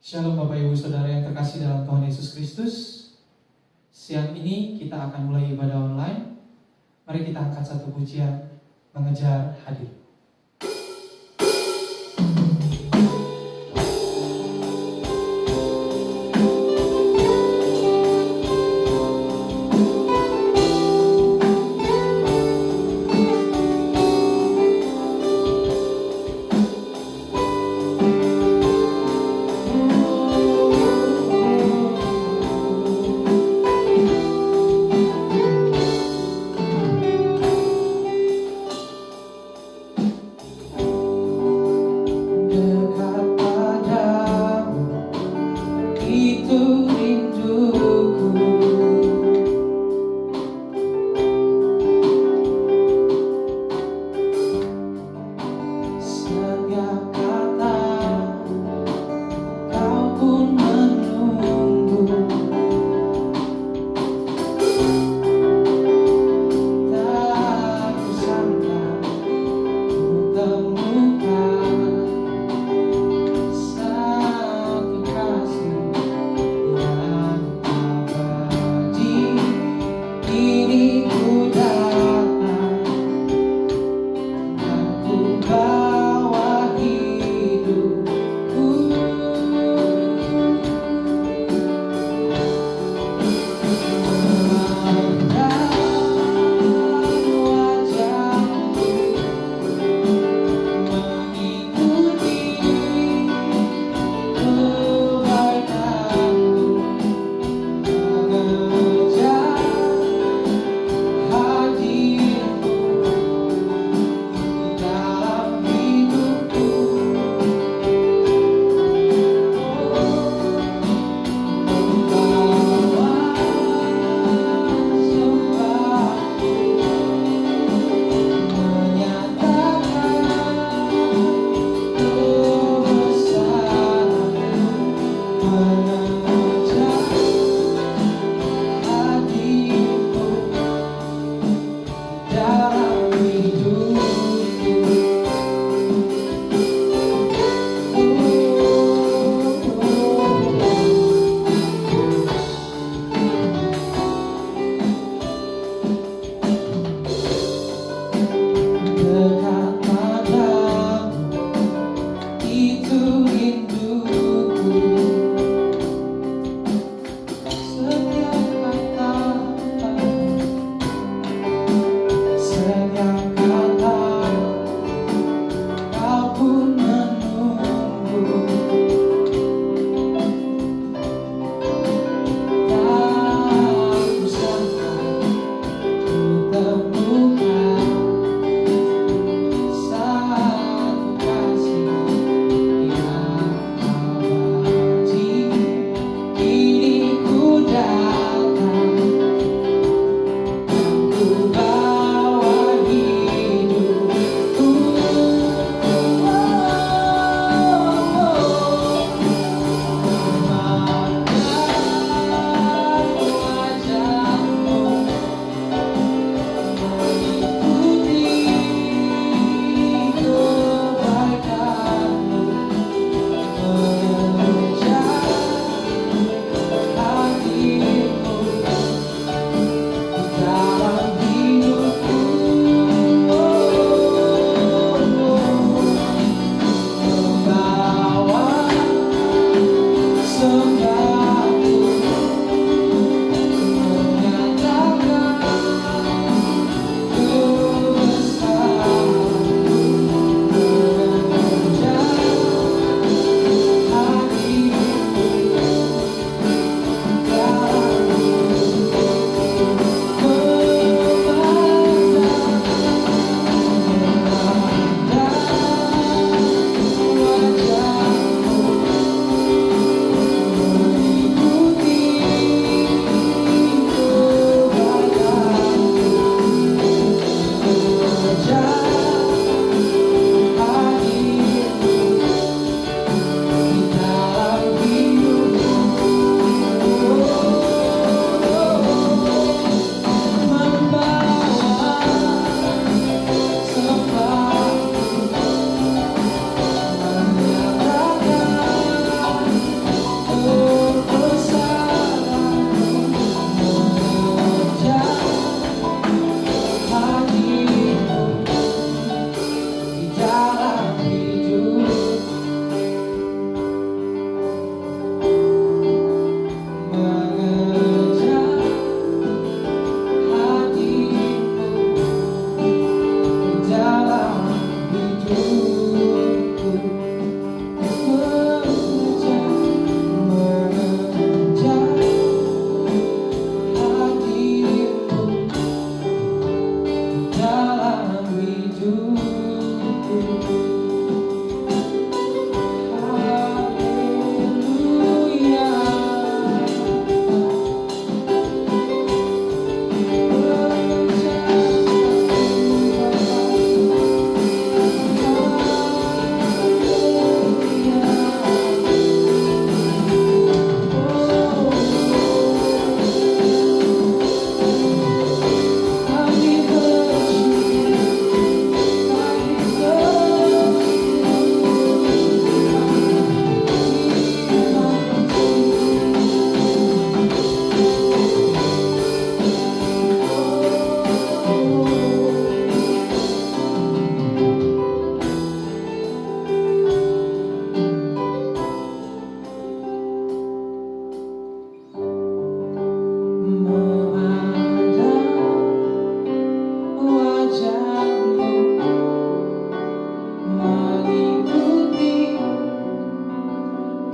Shalom Bapak Ibu Saudara yang terkasih dalam Tuhan Yesus Kristus. Siang ini kita akan mulai ibadah online. Mari kita angkat satu pujian, Mengejar Hadir.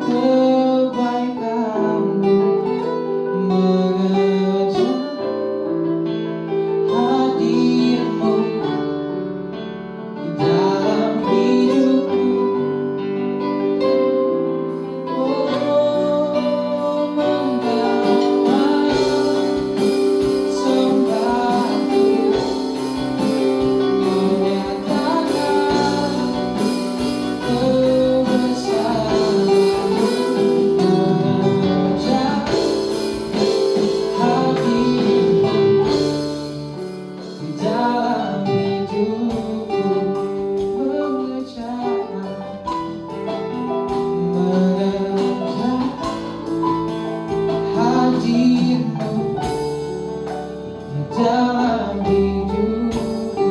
kebaikan-Mu, mengejar hadir-Mu di dalam hidupku. Oh, mengawal sembahku, menyatakan kebesaran-Mu, mengejar hadir-Mu di dalam hidupku, mengejar hadir-Mu di dalam hidupku.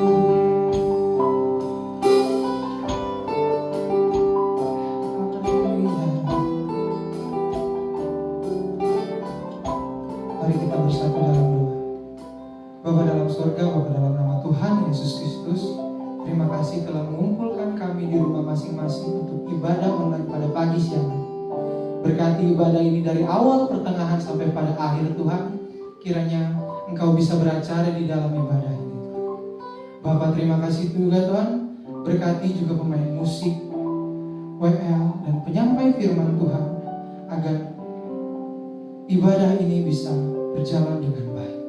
Mari kita bersatu dalam doa. Bapa dalam surga, Bapa dalam nama Tuhan Yesus Kristus, terima kasih telah mengumpulkan kami di rumah masing-masing untuk ibadah online pada pagi siang ini. Berkati ibadah ini dari awal, pertengahan sampai pada akhir Tuhan. Kiranya Engkau bisa beracara di dalam ibadah ini. Bapa, terima kasih juga Tuhan. Berkati juga pemain musik, WL, dan penyampai firman Tuhan, agar ibadah ini bisa berjalan dengan baik.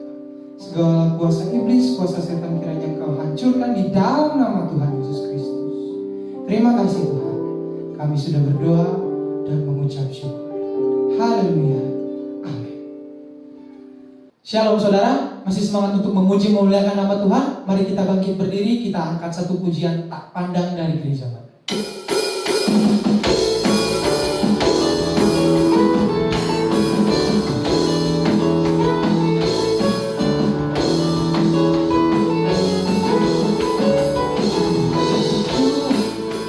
Segala kuasa iblis, kuasa setan, kiranya Engkau hancurkan di dalam nama Tuhan Yesus Kristus. Terima kasih Tuhan. Kami sudah berdoa dan mengucap syukur. Haleluya. Amin. Shalom saudara, masih semangat untuk memuji memuliakan nama Tuhan? Mari kita bangkit berdiri, kita angkat satu pujian tak pandang dari gereja mana.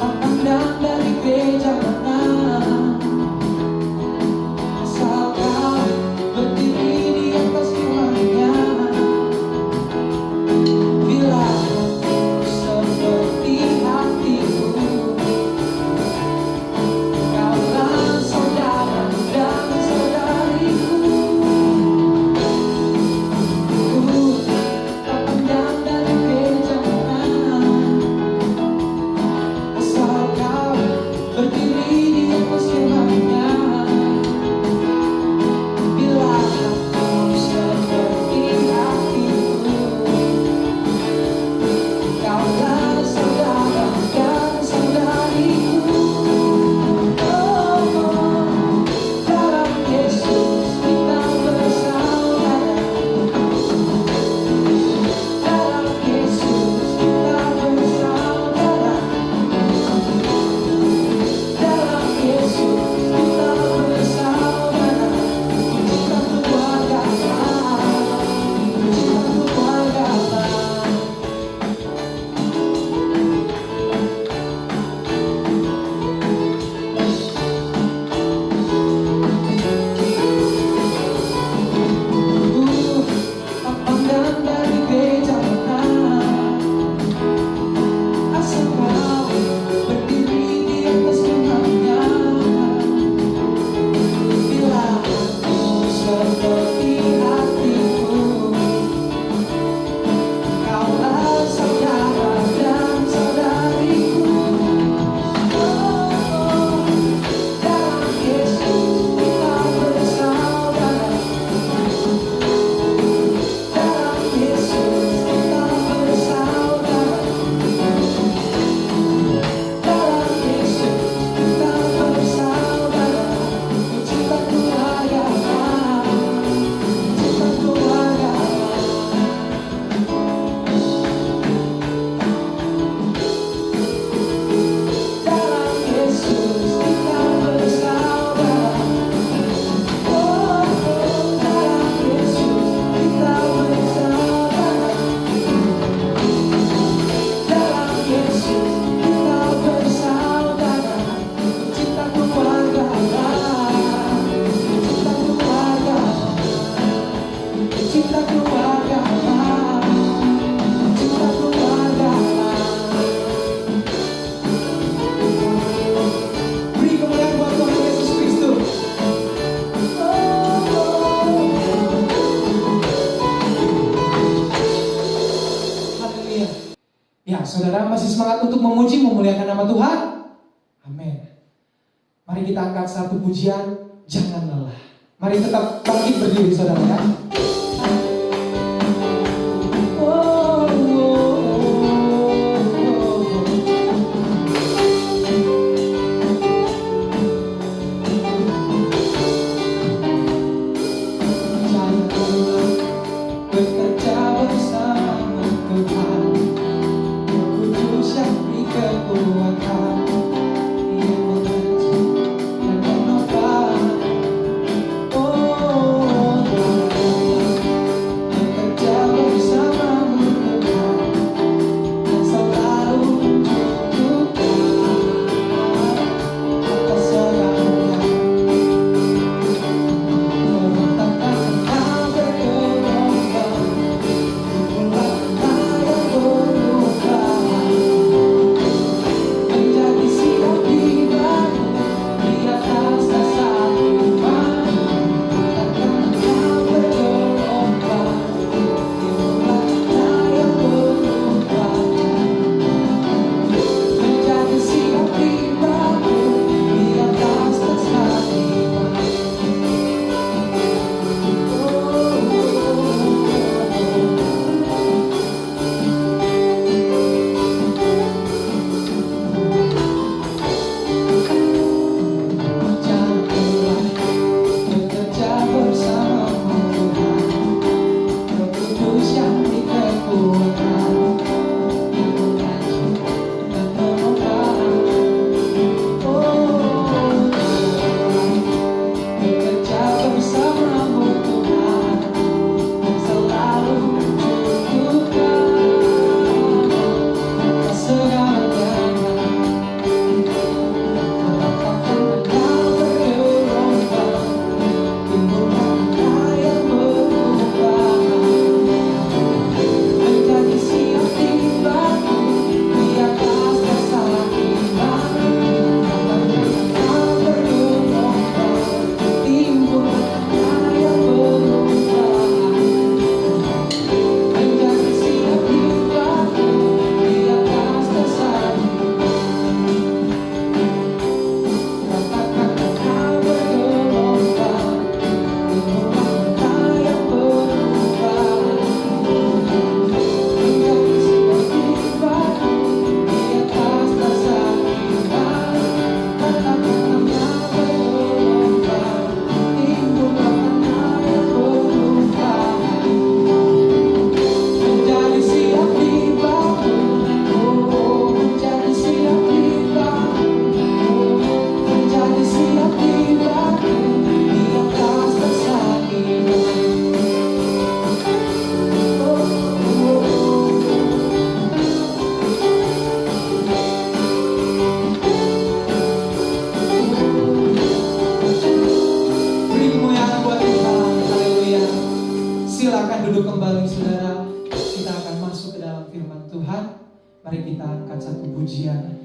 Tak pandang dari gereja mana, asal Kau berdiri di atas firman-Nya. Bila seperti hatiku, nama Tuhan. Amin. Mari kita angkat satu pujian, jangan lelah. Mari tetap bangkit berdiri saudara ya.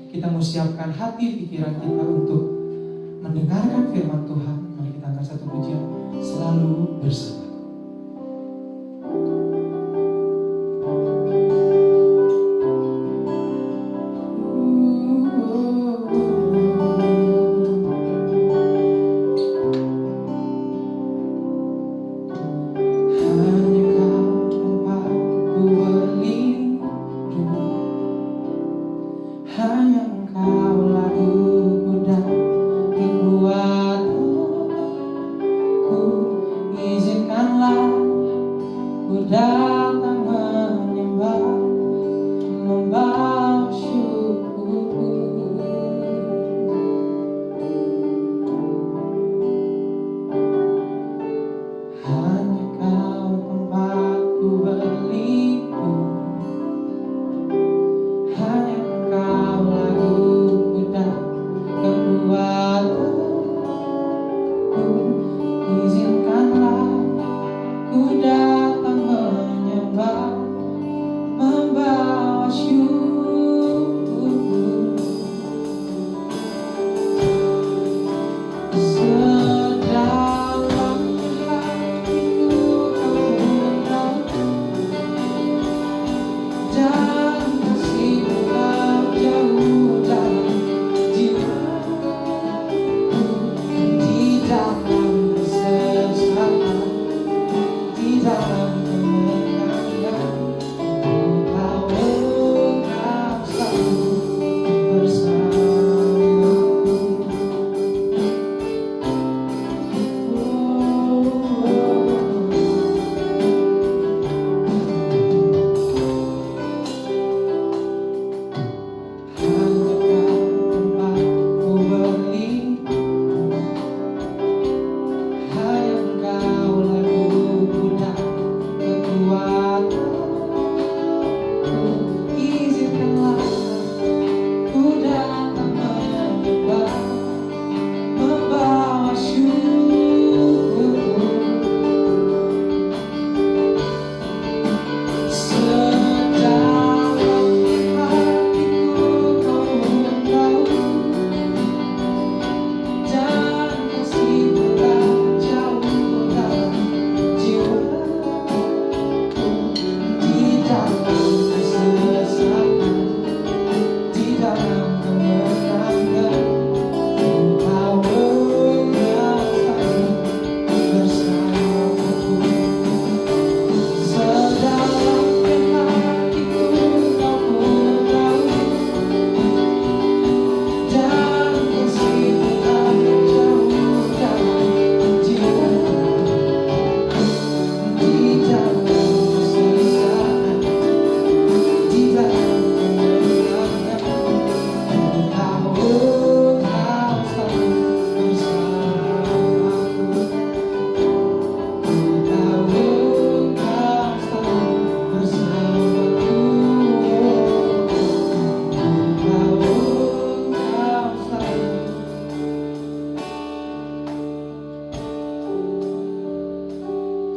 Kita mau siapkan hati pikiran kita untuk mendengarkan firman Tuhan. Mari kita angkat satu pujian, selalu bersama. Izinkan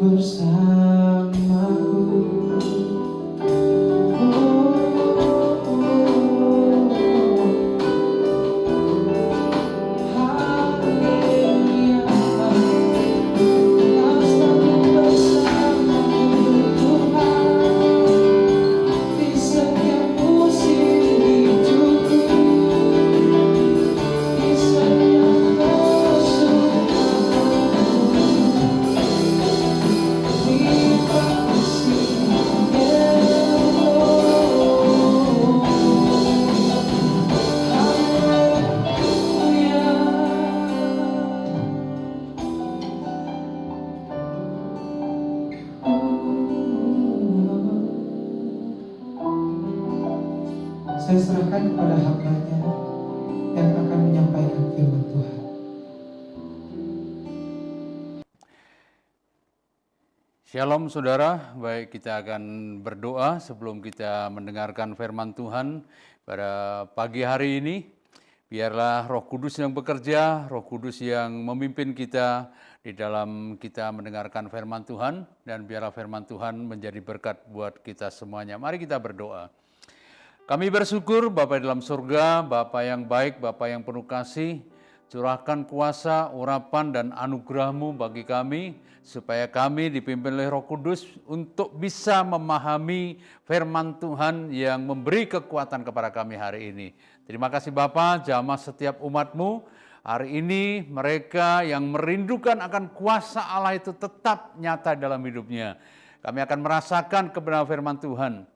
bersamaku. Saya serahkan kepada hamba-Nya yang akan menyampaikan firman Tuhan. Shalom saudara, baik kita akan berdoa sebelum kita mendengarkan firman Tuhan pada pagi hari ini. Biarlah Roh Kudus yang bekerja, Roh Kudus yang memimpin kita di dalam kita mendengarkan firman Tuhan, dan biarlah firman Tuhan menjadi berkat buat kita semuanya. Mari kita berdoa. Kami bersyukur Bapa dalam surga, Bapa yang baik, Bapa yang penuh kasih, curahkan kuasa, urapan dan anugerah-Mu bagi kami, supaya kami dipimpin oleh Roh Kudus untuk bisa memahami firman Tuhan yang memberi kekuatan kepada kami hari ini. Terima kasih Bapa, jamah setiap umat-Mu. Hari ini mereka yang merindukan akan kuasa Allah itu tetap nyata dalam hidupnya. Kami akan merasakan kebenaran firman Tuhan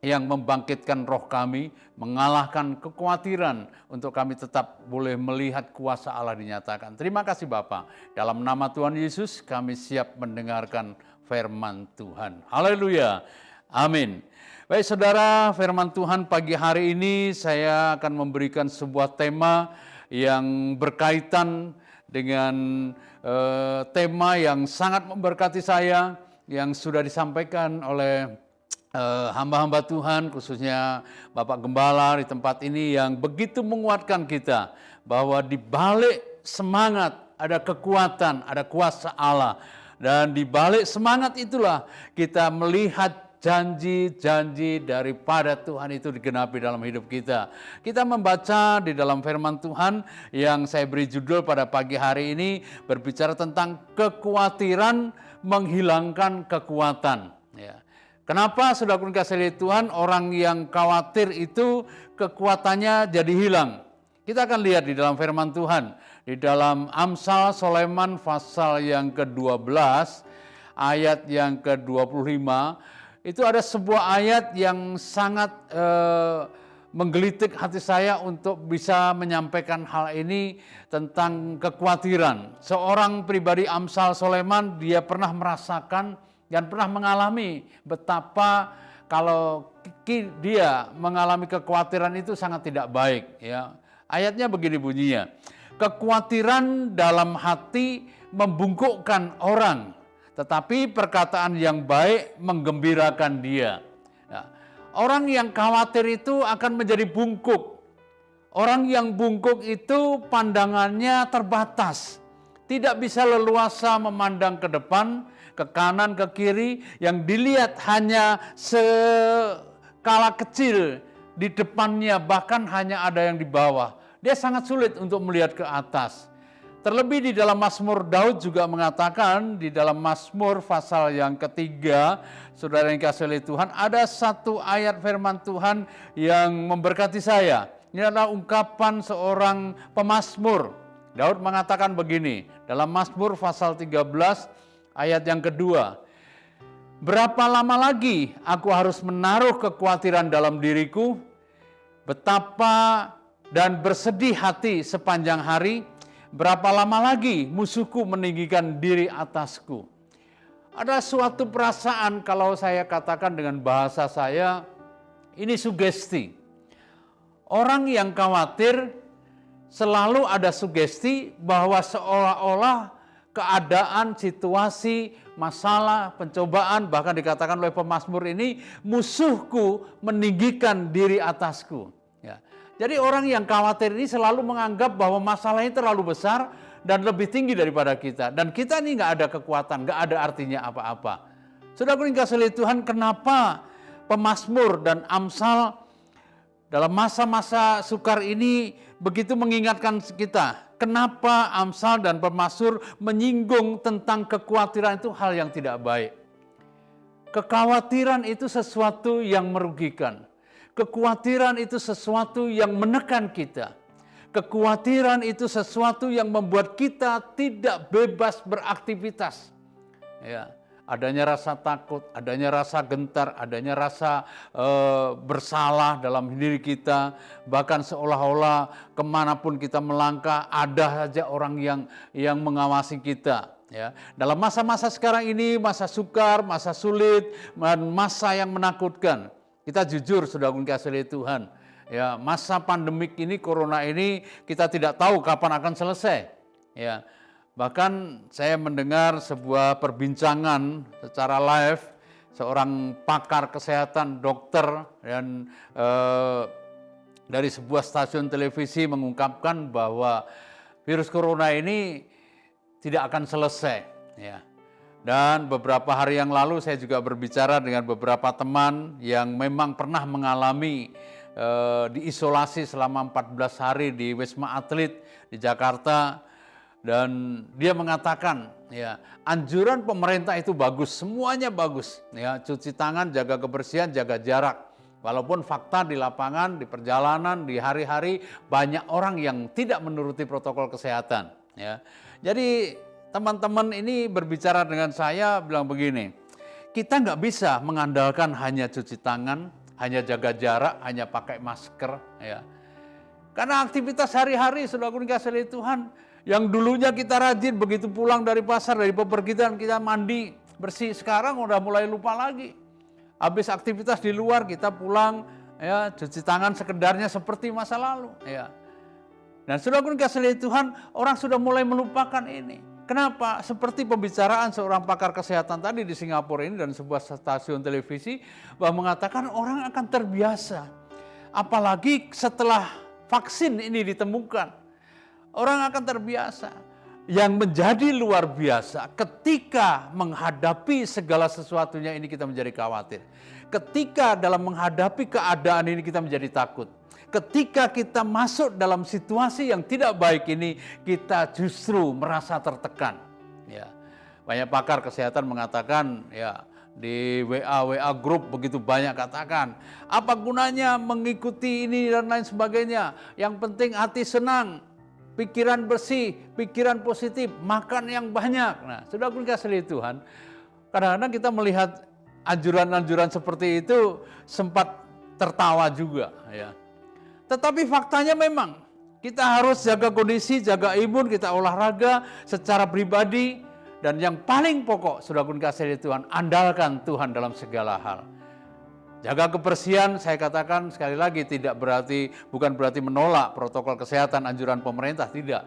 yang membangkitkan roh kami, mengalahkan kekhawatiran untuk kami tetap boleh melihat kuasa Allah dinyatakan. Terima kasih Bapa. Dalam nama Tuhan Yesus kami siap mendengarkan firman Tuhan. Haleluya. Amin. Baik saudara, firman Tuhan pagi hari ini saya akan memberikan sebuah tema yang berkaitan dengan tema yang sangat memberkati saya, yang sudah disampaikan oleh hamba-hamba Tuhan, khususnya Bapak Gembala di tempat ini, yang begitu menguatkan kita bahwa di balik semangat ada kekuatan, ada kuasa Allah. Dan di balik semangat itulah kita melihat janji-janji daripada Tuhan itu digenapi dalam hidup kita. Kita membaca di dalam firman Tuhan yang saya beri judul pada pagi hari ini, berbicara tentang kekhawatiran menghilangkan kekuatan. Ya. Kenapa saudara kasih Tuhan, orang yang khawatir itu kekuatannya jadi hilang? Kita akan lihat di dalam firman Tuhan, di dalam Amsal Sulaiman pasal yang ke-12, ayat yang ke-25, itu ada sebuah ayat yang sangat menggelitik hati saya untuk bisa menyampaikan hal ini tentang kekhawatiran. Seorang pribadi Amsal Sulaiman, dia pernah merasakan dan pernah mengalami betapa kalau dia mengalami kekhawatiran itu sangat tidak baik. Ya. Ayatnya begini bunyinya, kekhawatiran dalam hati membungkukkan orang, tetapi perkataan yang baik menggembirakan dia. Ya. Orang yang khawatir itu akan menjadi bungkuk. Orang yang bungkuk itu pandangannya terbatas, tidak bisa leluasa memandang ke depan, ke kanan, ke kiri, yang dilihat hanya skala kecil di depannya, bahkan hanya ada yang di bawah. Dia sangat sulit untuk melihat ke atas. Terlebih di dalam Mazmur, Daud juga mengatakan di dalam Mazmur pasal yang ketiga, saudara yang kasih oleh Tuhan, ada satu ayat firman Tuhan yang memberkati saya. Ini adalah ungkapan seorang pemazmur. Daud mengatakan begini, dalam Mazmur pasal 13, ayat yang kedua, berapa lama lagi aku harus menaruh kekhawatiran dalam diriku, betapa dan bersedih hati sepanjang hari, berapa lama lagi musuhku meninggikan diri atasku. Ada suatu perasaan, kalau saya katakan dengan bahasa saya, ini sugesti. Orang yang khawatir selalu ada sugesti bahwa seolah-olah keadaan, situasi, masalah, pencobaan, bahkan dikatakan oleh pemazmur ini, musuhku meninggikan diri atasku. Ya. Jadi orang yang khawatir ini selalu menganggap bahwa masalah ini terlalu besar dan lebih tinggi daripada kita. Dan kita ini nggak ada kekuatan, nggak ada artinya apa-apa. Saudaraku yang dikasihi oleh Tuhan, kenapa pemazmur dan Amsal dalam masa-masa sukar ini begitu mengingatkan kita? Kenapa Amsal dan pemazmur menyinggung tentang kekhawatiran itu hal yang tidak baik? Kekhawatiran itu sesuatu yang merugikan. Kekhawatiran itu sesuatu yang menekan kita. Kekhawatiran itu sesuatu yang membuat kita tidak bebas beraktivitas. Ya, adanya rasa takut, adanya rasa gentar, adanya rasa bersalah dalam diri kita. Bahkan seolah-olah kemanapun kita melangkah, ada saja orang yang mengawasi kita. Ya, dalam masa-masa sekarang ini, masa sukar, masa sulit, masa yang menakutkan. Kita jujur, saudara kasih oleh Tuhan, ya, masa pandemik ini, corona ini, kita tidak tahu kapan akan selesai. Ya, bahkan saya mendengar sebuah perbincangan secara live, seorang pakar kesehatan, dokter, dan dari sebuah stasiun televisi mengungkapkan bahwa virus corona ini tidak akan selesai. Ya. Dan beberapa hari yang lalu saya juga berbicara dengan beberapa teman yang memang pernah mengalami diisolasi selama 14 hari di Wisma Atlet di Jakarta. Dan dia mengatakan, ya, anjuran pemerintah itu bagus, semuanya bagus. Ya, cuci tangan, jaga kebersihan, jaga jarak. Walaupun fakta di lapangan, di perjalanan, di hari-hari banyak orang yang tidak menuruti protokol kesehatan. Ya. Jadi teman-teman ini berbicara dengan saya bilang begini, kita nggak bisa mengandalkan hanya cuci tangan, hanya jaga jarak, hanya pakai masker. Ya. Karena aktivitas hari-hari, saudaraku dikasihi oleh Tuhan, yang dulunya kita rajin begitu pulang dari pasar, dari pepergian kita mandi bersih, sekarang udah mulai lupa lagi. Habis aktivitas di luar kita pulang, ya, cuci tangan sekedarnya seperti masa lalu. Ya. Dan saudaraku dikasihi oleh Tuhan, orang sudah mulai melupakan ini. Kenapa? Seperti pembicaraan seorang pakar kesehatan tadi di Singapura ini dan sebuah stasiun televisi bahwa mengatakan orang akan terbiasa. Apalagi setelah vaksin ini ditemukan. Orang akan terbiasa. Yang menjadi luar biasa ketika menghadapi segala sesuatunya ini kita menjadi khawatir. Ketika dalam menghadapi keadaan ini kita menjadi takut. Ketika kita masuk dalam situasi yang tidak baik ini, kita justru merasa tertekan. Ya. Banyak pakar kesehatan mengatakan, ya, di WA grup begitu banyak katakan, apa gunanya mengikuti ini dan lain sebagainya. Yang penting hati senang, pikiran bersih, pikiran positif, makan yang banyak. Nah, sudah pun kasih Tuhan, kadang-kadang kita melihat anjuran-anjuran seperti itu sempat tertawa juga. Ya. Tetapi faktanya memang kita harus jaga kondisi, jaga imun, kita olahraga secara pribadi. Dan yang paling pokok, sudah pun kasih Tuhan, andalkan Tuhan dalam segala hal. Jaga kebersihan, saya katakan sekali lagi, bukan berarti menolak protokol kesehatan anjuran pemerintah, tidak.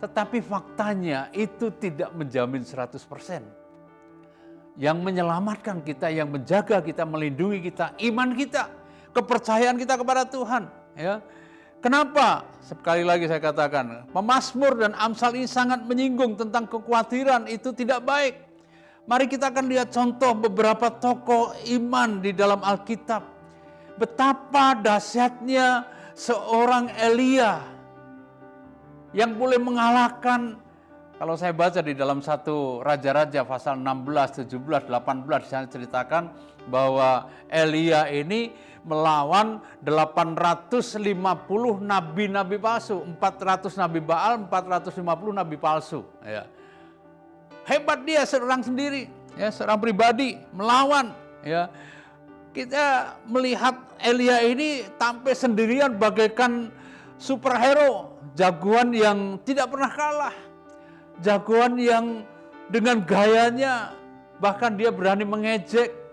Tetapi faktanya itu tidak menjamin 100%. Yang menyelamatkan kita, yang menjaga kita, melindungi kita, iman kita, kepercayaan kita kepada Tuhan. Ya. Kenapa? Sekali lagi saya katakan, pemazmur dan Amsal ini sangat menyinggung tentang kekhawatiran itu tidak baik. Mari kita akan lihat contoh beberapa tokoh iman di dalam Alkitab. Betapa dahsyatnya seorang Elia yang boleh mengalahkan, kalau saya baca di dalam 1 Raja-Raja pasal 16, 17, 18, saya ceritakan bahwa Elia ini melawan 850 nabi-nabi palsu, 400 nabi Baal, 450 nabi palsu. Ya. Hebat dia seorang sendiri, ya, seorang pribadi melawan. Ya. Kita melihat Elia ini tampil sendirian bagaikan superhero, jagoan yang tidak pernah kalah, jagoan yang dengan gayanya bahkan dia berani mengejek.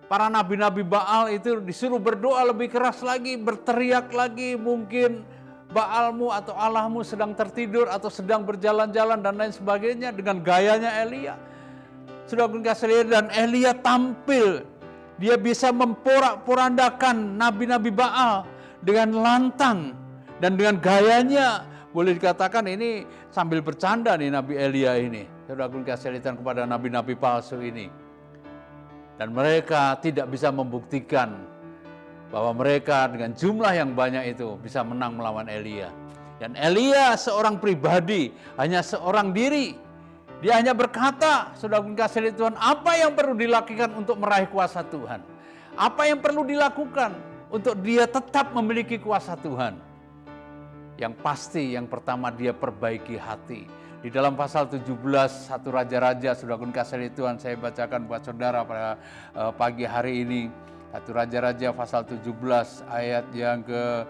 Para nabi-nabi Baal itu disuruh berdoa lebih keras lagi, berteriak lagi, mungkin Baalmu atau Allahmu sedang tertidur atau sedang berjalan-jalan dan lain sebagainya dengan gayanya Elia. Sudah kasih dan Elia tampil, dia bisa memporak-porandakan nabi-nabi Baal dengan lantang dan dengan gayanya boleh dikatakan ini sambil bercanda nih Nabi Elia ini. Saudaraku kasih lihat kepada nabi-nabi palsu ini. Dan mereka tidak bisa membuktikan bahwa mereka dengan jumlah yang banyak itu bisa menang melawan Elia. Dan Elia seorang pribadi, hanya seorang diri. Dia hanya berkata, saudaraku kasih lihat Tuhan, apa yang perlu dilakukan untuk meraih kuasa Tuhan? Apa yang perlu dilakukan untuk dia tetap memiliki kuasa Tuhan? Yang pasti yang pertama dia perbaiki hati. Di dalam pasal 17 satu Raja-Raja, saudaraku kasih Tuhan, saya bacakan buat saudara pada pagi hari ini. Satu Raja-Raja pasal 17 ayat yang ke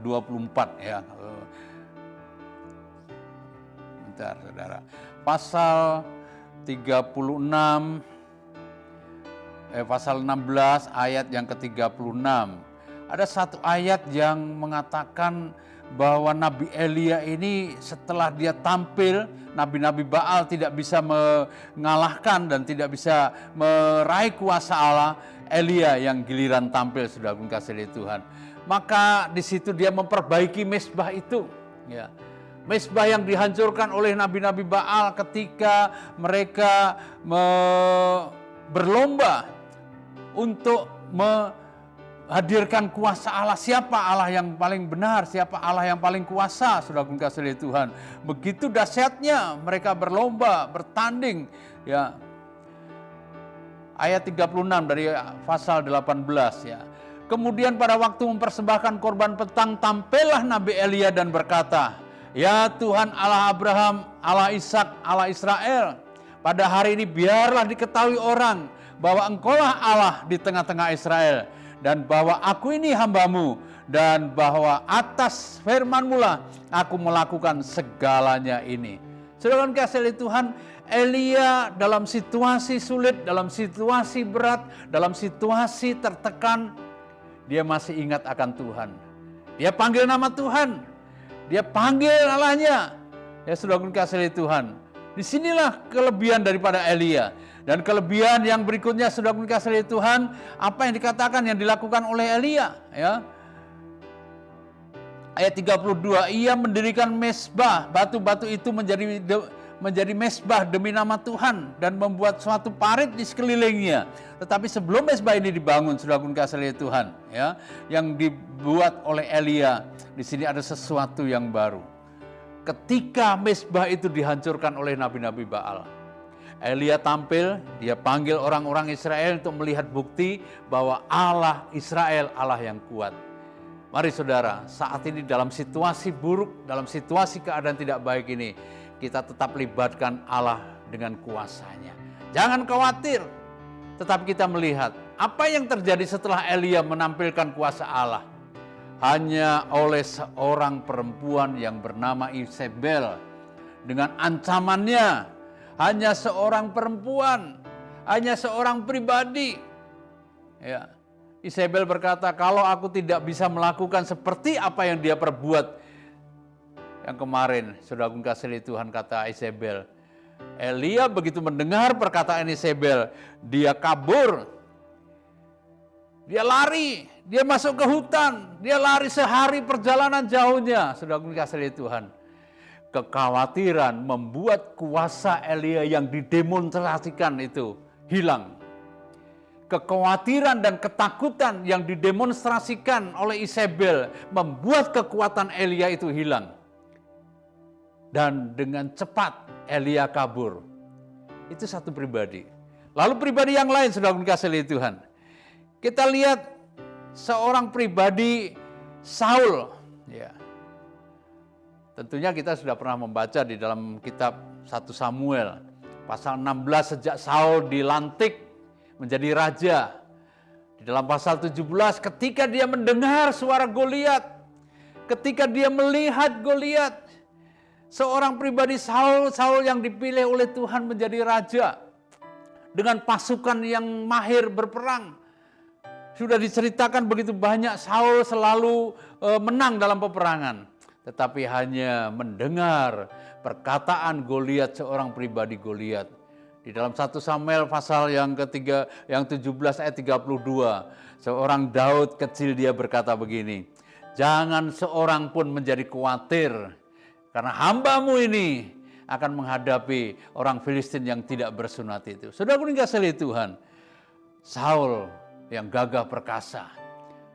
24 ya. Bentar saudara. Pasal 36 pasal 16 ayat yang ke-36. Ada satu ayat yang mengatakan bahwa Nabi Elia ini setelah dia tampil, nabi-nabi Baal tidak bisa mengalahkan dan tidak bisa meraih kuasa Allah. Elia yang giliran tampil, sudah kasih lihat Tuhan. Maka di situ dia memperbaiki mezbah itu, ya. Mezbah yang dihancurkan oleh nabi-nabi Baal ketika mereka berlomba untuk menghadirkan kuasa Allah. Siapa Allah yang paling benar, siapa Allah yang paling kuasa, sudah kasih lihat Tuhan. Begitu dahsyatnya mereka berlomba, bertanding, ya. Ayat 36 dari pasal 18 ya. Kemudian pada waktu mempersembahkan korban petang, tampillah Nabi Elia dan berkata, "Ya Tuhan Allah Abraham, Allah Ishak, Allah Israel, pada hari ini biarlah diketahui orang bahwa Engkaulah Allah di tengah-tengah Israel, dan bahwa aku ini hamba-Mu, dan bahwa atas firman-Mu lah aku melakukan segalanya ini." Saudara kasih Tuhan, Elia dalam situasi sulit, dalam situasi berat, dalam situasi tertekan, dia masih ingat akan Tuhan. Dia panggil nama Tuhan, dia panggil Allahnya. Ya sudah kasih Tuhan. Disinilah kelebihan daripada Elia. Dan kelebihan yang berikutnya sudah kasih Tuhan, apa yang dikatakan yang dilakukan oleh Elia, ya. Ayat 32, ia mendirikan mezbah, batu-batu itu menjadi mezbah demi nama Tuhan dan membuat suatu parit di sekelilingnya. Tetapi sebelum mezbah ini dibangun, sudah kasih lihat Tuhan, ya, yang dibuat oleh Elia, di sini ada sesuatu yang baru. Ketika mezbah itu dihancurkan oleh nabi-nabi Baal, Elia tampil, dia panggil orang-orang Israel untuk melihat bukti bahwa Allah Israel Allah yang kuat. Mari saudara, saat ini dalam situasi buruk, dalam situasi keadaan tidak baik ini, kita tetap libatkan Allah dengan kuasanya. Jangan khawatir, tetapi kita melihat apa yang terjadi setelah Elia menampilkan kuasa Allah. Hanya oleh seorang perempuan yang bernama Isabel, dengan ancamannya, hanya seorang perempuan, hanya seorang pribadi. Ya, Isabel berkata, kalau aku tidak bisa melakukan seperti apa yang dia perbuat. Yang kemarin, sudah aku kasih lihat Tuhan, kata Isabel. Elia begitu mendengar perkataan Isabel, dia kabur. Dia lari, dia masuk ke hutan, dia lari sehari perjalanan jauhnya. Sudah aku kasih lihat Tuhan. Kekhawatiran membuat kuasa Elia yang didemonstrasikan itu hilang. Kekhawatiran dan ketakutan yang didemonstrasikan oleh Isabel membuat kekuatan Elia itu hilang. Dan dengan cepat Elia kabur. Itu satu pribadi. Lalu pribadi yang lain sudah dikasih lihat Tuhan. Kita lihat seorang pribadi Saul. Ya. Tentunya kita sudah pernah membaca di dalam kitab 1 Samuel. Pasal 16 sejak Saul dilantik menjadi raja. Di dalam pasal 17 ketika dia mendengar suara Goliat, ketika dia melihat Goliat, seorang pribadi Saul yang dipilih oleh Tuhan menjadi raja dengan pasukan yang mahir berperang. Sudah diceritakan begitu banyak Saul selalu menang dalam peperangan, tetapi hanya mendengar perkataan Goliat, seorang pribadi Goliat. Di dalam 1 Samuel pasal yang ketiga, yang 17 ayat 32, seorang Daud kecil dia berkata begini, Jangan seorang pun menjadi khawatir, karena hamba-Mu ini akan menghadapi orang Filistin yang tidak bersunat itu. Saudaraku dikasihi Tuhan, Saul yang gagah perkasa.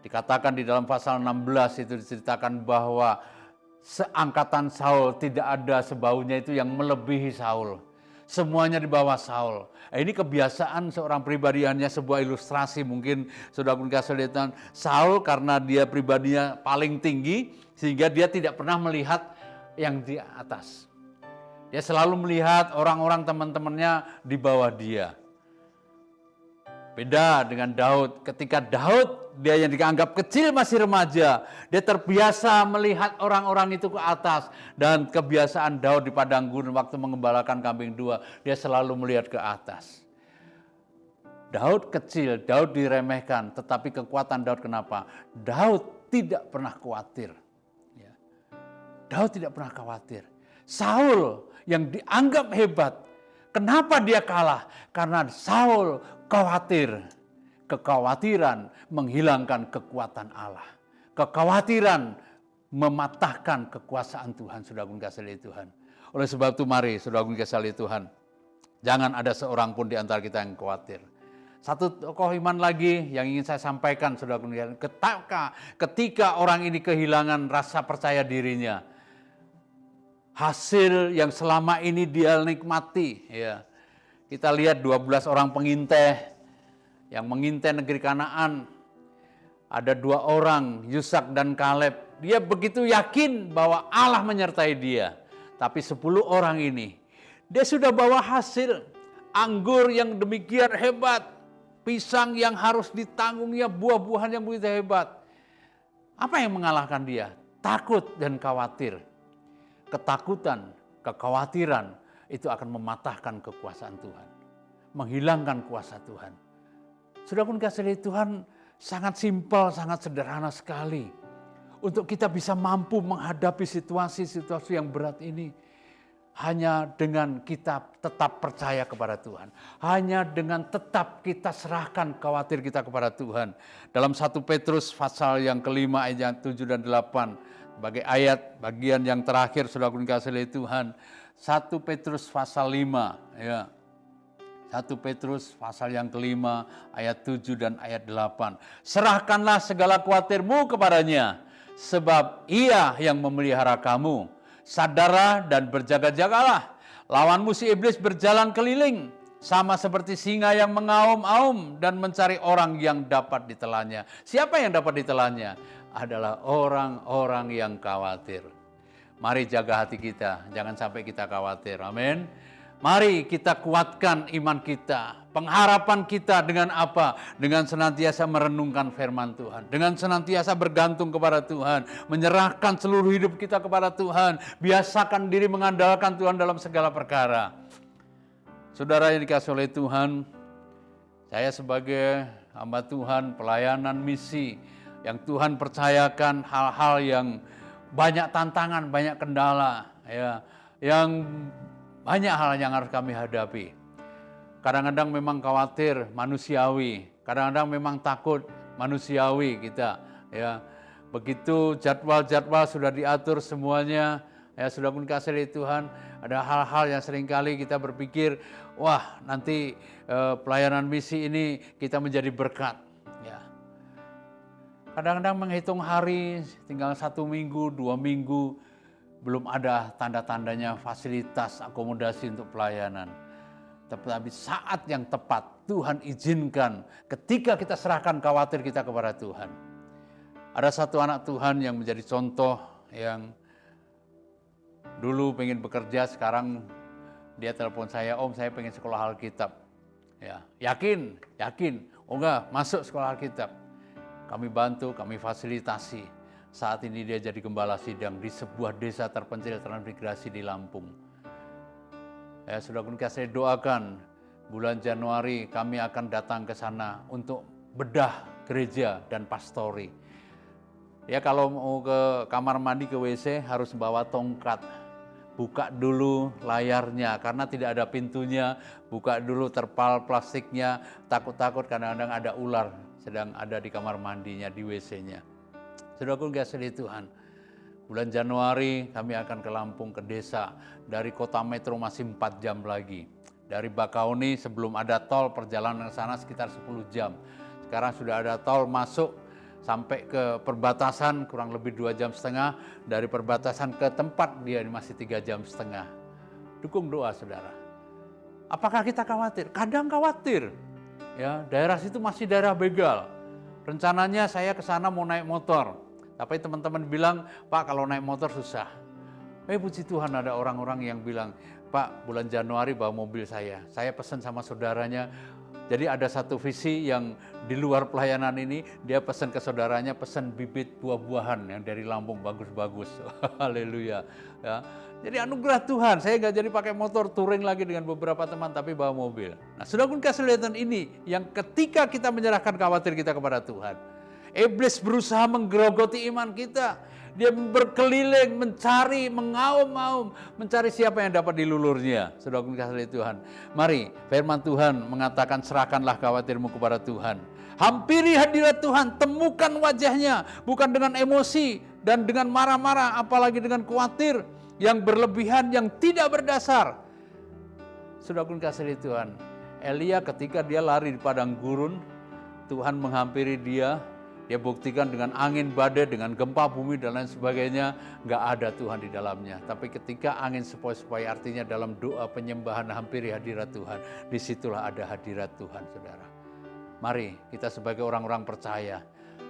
Dikatakan di dalam pasal 16 itu diceritakan bahwa seangkatan Saul tidak ada sebaunya itu yang melebihi Saul. Semuanya di bawah Saul. Ini kebiasaan seorang pribadi, hanya sebuah ilustrasi mungkin sudah dikasih lihat. Saul karena dia pribadinya paling tinggi sehingga dia tidak pernah melihat yang di atas. Dia selalu melihat orang-orang teman-temannya di bawah dia. Beda dengan Daud. Ketika Daud, dia yang dianggap kecil masih remaja, dia terbiasa melihat orang-orang itu ke atas. Dan kebiasaan Daud di padang gurun waktu mengembalakan kambing 2, dia selalu melihat ke atas. Daud kecil, Daud diremehkan, tetapi kekuatan Daud kenapa? Daud tidak pernah khawatir. Ya. Daud tidak pernah khawatir. Saul yang dianggap hebat, kenapa dia kalah? Karena Saul khawatir. Kekhawatiran menghilangkan kekuatan Allah. Kekhawatiran mematahkan kekuasaan Tuhan, saudaraku dikasihi Tuhan. Oleh sebab itu mari, saudaraku dikasihi Tuhan, jangan ada seorang pun di antara kita yang khawatir. Satu tokoh iman lagi yang ingin saya sampaikan, saudaraku dikasihi, ketika orang ini kehilangan rasa percaya dirinya, hasil yang selama ini dia nikmati, ya. Kita lihat 12 orang pengintai yang mengintai negeri Kanaan. Ada 2 orang, Yusak dan Kaleb. Dia begitu yakin bahwa Allah menyertai dia. Tapi 10 orang ini, dia sudah bawa hasil. Anggur yang demikian hebat. Pisang yang harus ditanggungnya, buah-buahan yang begitu hebat. Apa yang mengalahkan dia? Takut dan khawatir. Ketakutan, kekhawatiran itu akan mematahkan kekuasaan Tuhan, menghilangkan kuasa Tuhan. Saudaraku dikasihi Tuhan, sangat simpel, sangat sederhana sekali untuk kita bisa mampu menghadapi situasi-situasi yang berat ini. Hanya dengan kita tetap percaya kepada Tuhan, hanya dengan tetap kita serahkan khawatir kita kepada Tuhan. Dalam 1 Petrus pasal yang kelima ayat 7 dan 8, sebagai ayat bagian yang terakhir, saudaraku dikasihi Tuhan, 1 Petrus pasal 5, ya. 1 Petrus pasal yang kelima ayat 7 dan ayat 8. Serahkanlah segala khawatirmu kepadanya, sebab Ia yang memelihara kamu. Sadarlah dan berjaga-jagalah. Lawanmu si iblis berjalan keliling, sama seperti singa yang mengaum-aum dan mencari orang yang dapat ditelannya. Siapa yang dapat ditelannya? Adalah orang-orang yang khawatir. Mari jaga hati kita, jangan sampai kita khawatir. Amin. Mari kita kuatkan iman kita, pengharapan kita dengan apa? Dengan senantiasa merenungkan firman Tuhan, dengan senantiasa bergantung kepada Tuhan, menyerahkan seluruh hidup kita kepada Tuhan, biasakan diri mengandalkan Tuhan dalam segala perkara. Saudara yang dikasihi oleh Tuhan, saya sebagai hamba Tuhan, pelayanan misi yang Tuhan percayakan hal-hal yang banyak tantangan, banyak kendala, ya, yang banyak hal yang harus kami hadapi. Kadang-kadang memang khawatir, manusiawi. Kadang-kadang memang takut, manusiawi kita. Ya, begitu jadwal-jadwal sudah diatur semuanya, ya sudah pun kasih Tuhan. Ada hal-hal yang seringkali kita berpikir, wah nanti pelayanan misi ini kita menjadi berkat. Ya. Kadang-kadang menghitung hari, tinggal 1 minggu, 2 minggu, belum ada tanda-tandanya fasilitas akomodasi untuk pelayanan. Tetapi saat yang tepat Tuhan izinkan ketika kita serahkan khawatir kita kepada Tuhan. Ada satu anak Tuhan yang menjadi contoh, yang dulu pengen bekerja, sekarang dia telepon saya, Om saya pengen sekolah Alkitab. Ya, yakin, oh enggak, masuk sekolah Alkitab. Kami bantu, kami fasilitasi. Saat ini dia jadi gembala sidang di sebuah desa terpencil transmigrasi di Lampung. Ya, sudah saya doakan bulan Januari kami akan datang ke sana untuk bedah gereja dan pastori. Ya, kalau mau ke kamar mandi, ke WC harus bawa tongkat. Buka dulu layarnya karena tidak ada pintunya. Buka dulu terpal plastiknya. Takut-takut kadang-kadang ada ular sedang ada di kamar mandinya, di WC-nya. Saudaraku kasih Tuhan, bulan Januari kami akan ke Lampung, ke desa. Dari kota metro masih 4 jam lagi. Dari Bakauni sebelum ada tol, perjalanan ke sana sekitar 10 jam. Sekarang sudah ada tol masuk sampai ke perbatasan kurang lebih 2,5 jam. Dari perbatasan ke tempat dia masih 3,5 jam. Dukung doa saudara. Apakah kita khawatir? Kadang khawatir. Ya, daerah situ masih daerah begal. Rencananya saya ke sana mau naik motor. Tapi teman-teman bilang, Pak kalau naik motor susah. Puji Tuhan ada orang-orang yang bilang, Pak bulan Januari bawa mobil saya pesan sama saudaranya. Jadi ada satu visi yang di luar pelayanan ini, dia pesan ke saudaranya, pesan bibit buah-buahan yang dari Lampung bagus-bagus. Haleluya. Ya. Jadi anugerah Tuhan, saya nggak jadi pakai motor, touring lagi dengan beberapa teman, tapi bawa mobil. Nah sudah pun kasih lihat ini, yang ketika kita menyerahkan khawatir kita kepada Tuhan, iblis berusaha menggerogoti iman kita. Dia berkeliling, mencari, mengaum-ngaum, mencari siapa yang dapat dilulurnya. Saudara kasih Tuhan. Mari, firman Tuhan mengatakan serahkanlah khawatirmu kepada Tuhan. Hampiri hadirat Tuhan, temukan wajahnya. Bukan dengan emosi dan dengan marah-marah, apalagi dengan khawatir yang berlebihan, yang tidak berdasar. Saudara kasih Tuhan. Elia ketika dia lari di padang gurun, Tuhan menghampiri dia. Dia buktikan dengan angin badai, dengan gempa bumi dan lain sebagainya, nggak ada Tuhan di dalamnya. Tapi ketika angin sepoi-sepoi, artinya dalam doa penyembahan hampiri hadirat Tuhan, disitulah ada hadirat Tuhan, saudara. Mari kita sebagai orang-orang percaya.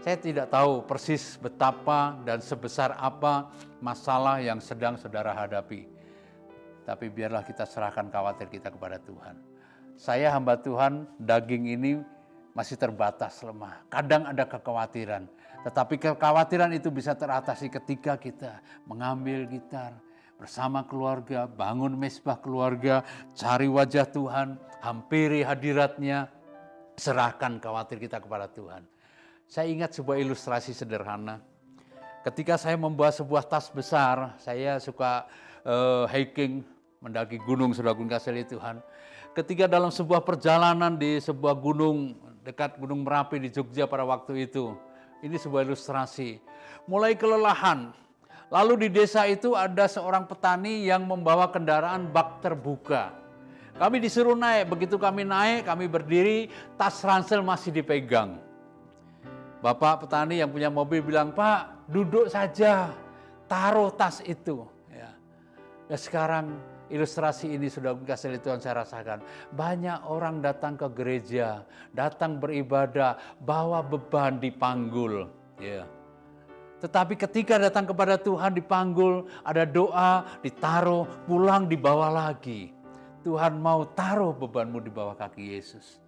Saya tidak tahu persis betapa dan sebesar apa masalah yang sedang saudara hadapi. Tapi biarlah kita serahkan khawatir kita kepada Tuhan. Saya hamba Tuhan, daging ini masih terbatas, lemah. Kadang ada kekhawatiran. Tetapi kekhawatiran itu bisa teratasi ketika kita mengambil gitar bersama keluarga, bangun mezbah keluarga, cari wajah Tuhan, hampiri hadiratnya, serahkan khawatir kita kepada Tuhan. Saya ingat sebuah ilustrasi sederhana. Ketika saya membawa sebuah tas besar, saya suka hiking, mendaki gunung, saudara kasih Tuhan. Ketika dalam sebuah perjalanan di sebuah gunung, dekat Gunung Merapi di Jogja pada waktu itu. Ini sebuah ilustrasi. Mulai kelelahan. Lalu di desa itu ada seorang petani yang membawa kendaraan bak terbuka. Kami disuruh naik. Begitu kami naik, kami berdiri, tas ransel masih dipegang. Bapak petani yang punya mobil bilang, Pak duduk saja, taruh tas itu. Ya sekarang ilustrasi ini sudah kasih Tuhan saya rasakan. Banyak orang datang ke gereja, datang beribadah, bawa beban dipanggul. Ya. Tetapi ketika datang kepada Tuhan dipanggul, ada doa, ditaruh, pulang dibawa lagi. Tuhan mau taruh bebanmu di bawah kaki Yesus.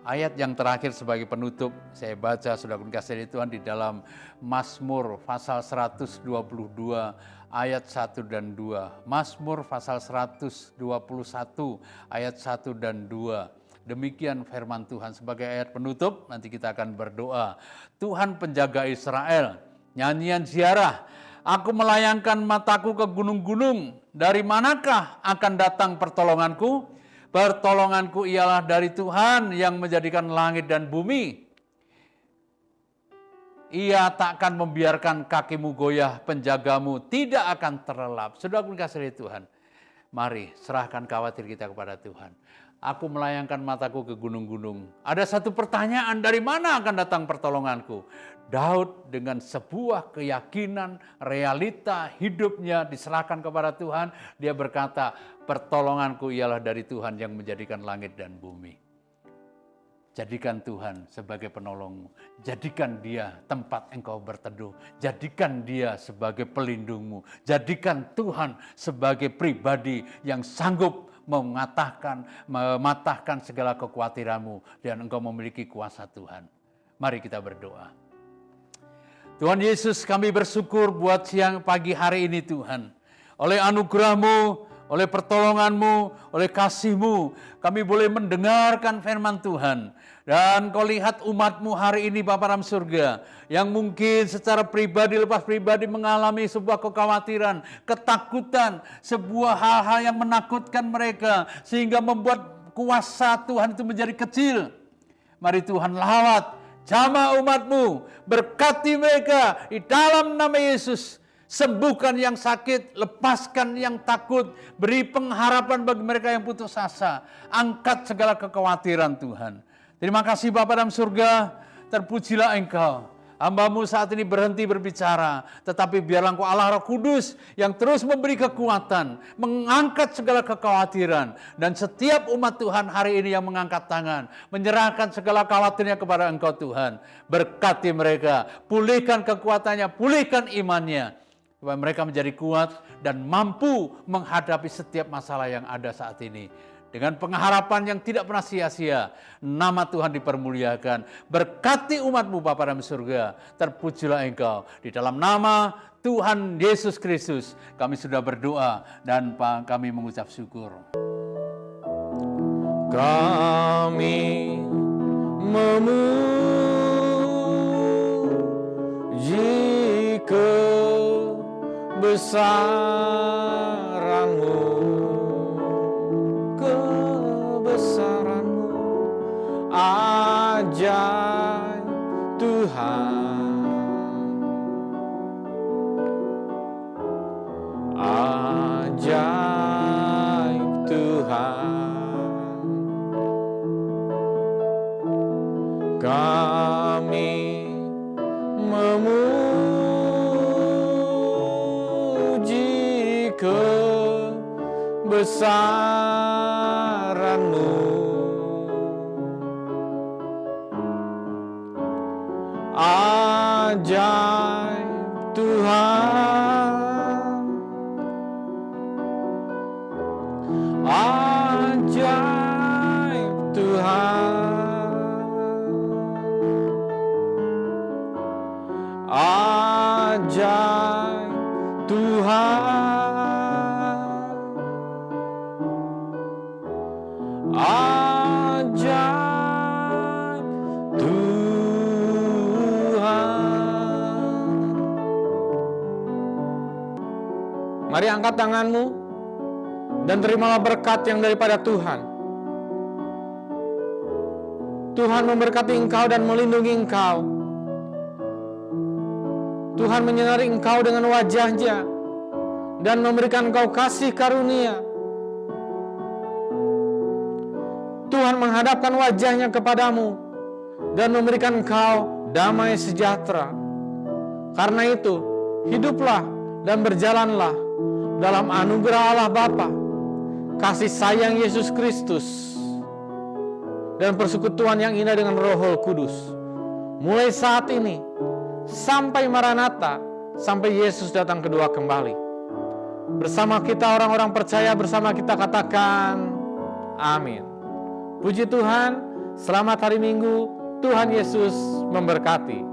Ayat yang terakhir sebagai penutup, saya baca sudah kasih Tuhan di dalam Mazmur pasal 122 ayat 1 dan 2. Mazmur pasal 121 ayat 1 dan 2. Demikian firman Tuhan sebagai ayat penutup, nanti kita akan berdoa. Tuhan penjaga Israel, nyanyian ziarah. Aku melayangkan mataku ke gunung-gunung, dari manakah akan datang pertolonganku? Pertolonganku ialah dari Tuhan yang menjadikan langit dan bumi. Ia takkan membiarkan kakimu goyah, penjagamu tidak akan terlelap. Saudara kasih Tuhan, mari serahkan khawatir kita kepada Tuhan. Aku melayangkan mataku ke gunung-gunung. Ada satu pertanyaan, dari mana akan datang pertolonganku? Daud dengan sebuah keyakinan, realita hidupnya diserahkan kepada Tuhan. Dia berkata, pertolonganku ialah dari Tuhan yang menjadikan langit dan bumi. Jadikan Tuhan sebagai penolongmu. Jadikan dia tempat engkau berteduh. Jadikan dia sebagai pelindungmu. Jadikan Tuhan sebagai pribadi yang sanggup mematahkan segala kekhawatiranmu. Dan engkau memiliki kuasa Tuhan. Mari kita berdoa. Tuhan Yesus, kami bersyukur buat siang pagi hari ini Tuhan. Oleh anugerah-Mu, oleh pertolongan-Mu, oleh kasih-Mu, kami boleh mendengarkan firman Tuhan. Dan Kau lihat umat-Mu hari ini Bapa dalam surga, yang mungkin secara pribadi lepas pribadi mengalami sebuah kekhawatiran, ketakutan, sebuah hal-hal yang menakutkan mereka, sehingga membuat kuasa Tuhan itu menjadi kecil. Mari Tuhan lawat Jamah umat-Mu, berkati mereka di dalam nama Yesus. Sembuhkan yang sakit, lepaskan yang takut, beri pengharapan bagi mereka yang putus asa. Angkat segala kekhawatiran Tuhan. Terima kasih Bapa dalam surga, terpujilah Engkau. Hamba-Mu saat ini berhenti berbicara, tetapi biarlah Engkau Allah Roh Kudus yang terus memberi kekuatan, mengangkat segala kekhawatiran. Dan setiap umat Tuhan hari ini yang mengangkat tangan, menyerahkan segala khawatirnya kepada Engkau Tuhan. Berkati mereka, pulihkan kekuatannya, pulihkan imannya, supaya mereka menjadi kuat dan mampu menghadapi setiap masalah yang ada saat ini. Dengan pengharapan yang tidak pernah sia-sia, nama Tuhan dipermuliakan. Berkati umat-Mu Bapa dalam surga, terpujilah Engkau. Di dalam nama Tuhan Yesus Kristus, kami sudah berdoa dan kami mengucap syukur. Kami memuji kebesaran-Mu, kebesaran-Mu ajaib Tuhan, ajaib Tuhan. Kami memuji kebesaran-Mu, ajaib Tuhan, ajaib Tuhan, ajaib Tuhan, ajaib Tuhan. Mari angkat tanganmu dan terimalah berkat yang daripada Tuhan. Tuhan memberkati engkau dan melindungi engkau. Tuhan menyinari engkau dengan wajah-Nya dan memberikan engkau kasih karunia. Tuhan menghadapkan wajah-Nya kepadamu dan memberikan engkau damai sejahtera. Karena itu, hiduplah dan berjalanlah dalam anugerah Allah Bapa, kasih sayang Yesus Kristus, dan persekutuan yang indah dengan Roh Kudus. Mulai saat ini, sampai Maranatha, sampai Yesus datang kedua kembali. Bersama kita orang-orang percaya, bersama kita katakan, amin. Puji Tuhan, selamat hari Minggu, Tuhan Yesus memberkati.